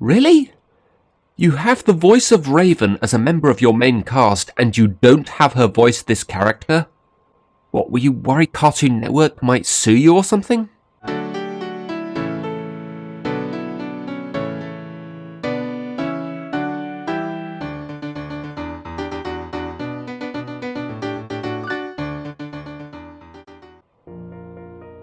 Really? You have the voice of Raven as a member of your main cast, and you don't have her voice this character? What, were you worried Cartoon Network might sue you or something?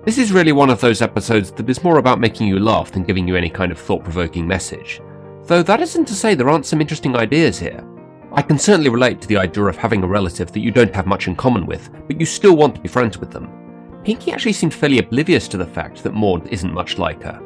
This is really one of those episodes that is more about making you laugh than giving you any kind of thought-provoking message. Though that isn't to say there aren't some interesting ideas here. I can certainly relate to the idea of having a relative that you don't have much in common with, but you still want to be friends with them. Pinky actually seemed fairly oblivious to the fact that Maud isn't much like her.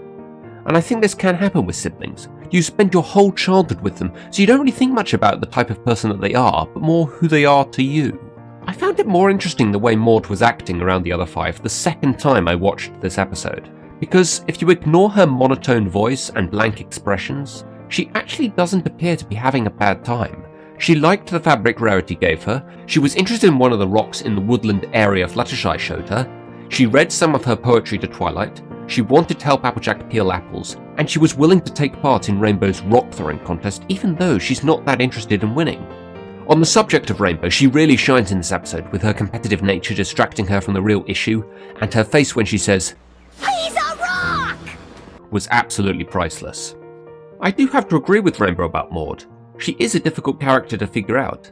And I think this can happen with siblings. You spend your whole childhood with them, so you don't really think much about the type of person that they are, but more who they are to you. I found it more interesting the way Maud was acting around the other five the second time I watched this episode, because if you ignore her monotone voice and blank expressions, she actually doesn't appear to be having a bad time. She liked the fabric Rarity gave her, she was interested in one of the rocks in the woodland area Fluttershy showed her, she read some of her poetry to Twilight, she wanted to help Applejack peel apples, and she was willing to take part in Rainbow's rock throwing contest even though she's not that interested in winning. On the subject of Rainbow, she really shines in this episode, with her competitive nature distracting her from the real issue, and her face when she says, "He's a rock!" was absolutely priceless. I do have to agree with Rainbow about Maud. She is a difficult character to figure out.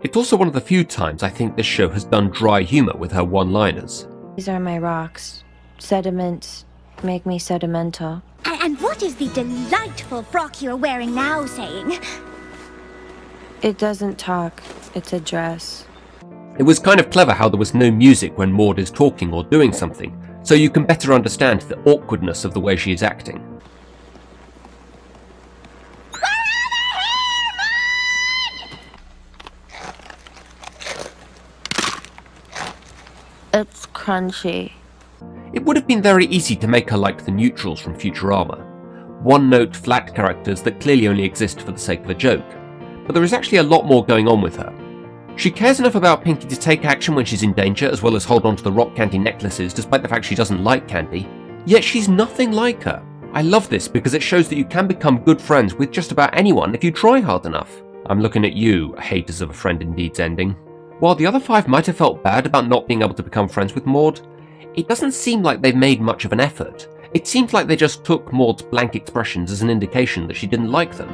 It's also one of the few times I think this show has done dry humour with her one-liners. These are my rocks. Sediments make me sedimental. And what is the delightful frock you're wearing now saying? It doesn't talk, it's a dress. It was kind of clever how there was no music when Maud is talking or doing something, so you can better understand the awkwardness of the way she is acting. It's crunchy. It would have been very easy to make her like the neutrals from Futurama. One-note flat characters that clearly only exist for the sake of a joke. But there is actually a lot more going on with her. She cares enough about Pinky to take action when she's in danger, as well as hold on to the rock candy necklaces despite the fact she doesn't like candy, yet she's nothing like her. I love this because it shows that you can become good friends with just about anyone if you try hard enough. I'm looking at you, haters of A Friend Indeed's ending. While the other five might have felt bad about not being able to become friends with Maud, it doesn't seem like they've made much of an effort. It seems like they just took Maud's blank expressions as an indication that she didn't like them,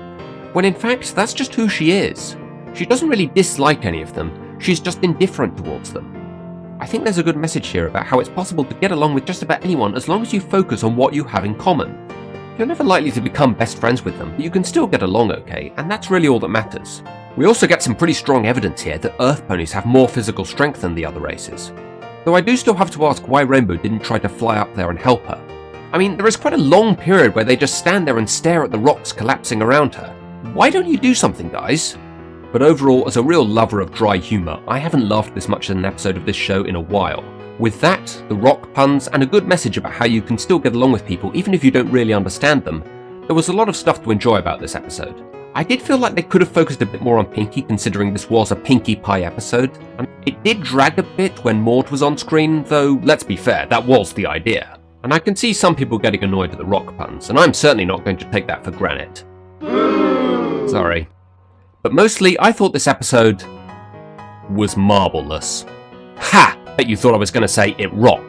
when in fact that's just who she is. She doesn't really dislike any of them, she's just indifferent towards them. I think there's a good message here about how it's possible to get along with just about anyone as long as you focus on what you have in common. You're never likely to become best friends with them, but you can still get along okay, and that's really all that matters. We also get some pretty strong evidence here that Earth ponies have more physical strength than the other races. Though I do still have to ask why Rainbow didn't try to fly up there and help her. I mean, there is quite a long period where they just stand there and stare at the rocks collapsing around her. Why don't you do something, guys? But overall, as a real lover of dry humour, I haven't laughed this much in an episode of this show in a while. With that, the rock puns, and a good message about how you can still get along with people even if you don't really understand them, there was a lot of stuff to enjoy about this episode. I did feel like they could have focused a bit more on Pinky considering this was a Pinkie Pie episode, and it did drag a bit when Maud was on screen, though let's be fair, that was the idea. And I can see some people getting annoyed at the rock puns, and I'm certainly not going to take that for granted. Sorry. But mostly, I thought this episode was marvelous. Ha! Bet you thought I was going to say it rocked.